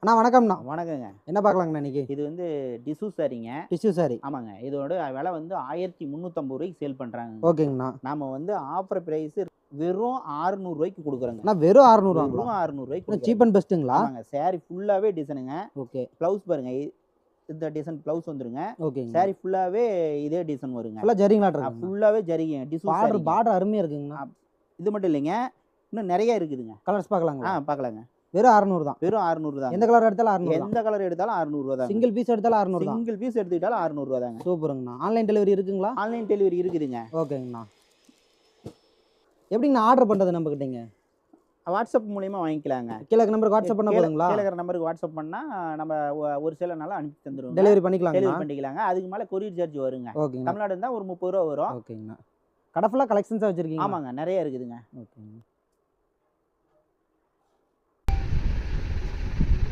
அண்ணா வணக்கம்ண்ணா. வணக்கங்க. என்ன பார்க்கலாங்கண்ணா இன்னைக்கு? இது வந்து டிஷ்யூ சாரீங்க. Tissue sorry. ஆமாங்க. இதோட விலை வந்து ரூ. 1350 சேல் பண்றாங்க. ஓகேங்கண்ணா. நாம வந்து ஆஃபர் பிரைஸ் வெறும் ரூ. 600 குடுக்குறோங்க. அண்ணா வெறும் 600 வெறும் ரூ. 600 சீப் அண்ட் பெஸ்ட்டுங்களா? ஆமாங்க. சாரி ஃபுல்லாவே டிசைனுங்க. ஓகே. ப்ளவுஸ் பாருங்க. இந்த டிசைன் ப்ளவுஸ் வந்துருங்க. ஓகேங்க. சாரி ஃபுல்லாவே இதே டிசைன் வருங்க. ஃபுல்லா ஜரிங்களாட்ட இருக்கு. ஃபுல்லாவே ஜரிகை டிஷ்யூ சாரி. பார்டர் அருமையா இருக்குங்கண்ணா. இது மட்டும் இல்லைங்க. இன்னும் நிறைய இருக்குதுங்க. கலர்ஸ் பார்க்கலாங்களா? பார்க்கலாங்க. வெறும் 600 தான். வெறும் 600 தான். எந்த கலர் எடுத்தாலும் 600 தான். எந்த கலர் எடுத்தாலும் 600 தான். சிங்கிள் பீஸ் எடுத்தாலும் 600 தான். சிங்கிள் பீஸ் எடுத்துக்கிட்டாலும் 600 தாங்க. சூப்பருங்கண்ணா. ஆன்லைன் டெலிவரி இருக்குங்களா? ஆன்லைன் டெலிவரி இருக்குதுங்க. ஓகேங்கண்ணா. எப்படிங்கண்ணா ஆர்டர் பண்றது நம்ம கிட்டங்க? வாட்ஸ்அப் மூலியமா வாங்கிக்கலாங்க. கீழ நம்பருக்கு வாட்ஸ்அப் பண்ணா போதுங்களா? கீழ இருக்கிற நம்பருக்கு வாட்ஸ்அப் பண்ணா நம்ம ஒரு சில நாள்ல அனுப்பி தந்துருவோம். டெலிவரி பண்ணிக்கலாங்களா? டெலிவரி பண்ணிக்கலாங்க. அதுக்கு மேல கொரியர் சார்ஜ் வருங்க. ஓகேங்க. தமிழ்நாடு இருந்தா ஒரு ரூ. 30 வரும். ஓகேங்கண்ணா. கடை ஃபுல்லா கலெக்ஷன்ஸா வச்சிருக்கீங்க? ஆமாங்க. நிறைய இருக்குதுங்க. ஓகேங்க.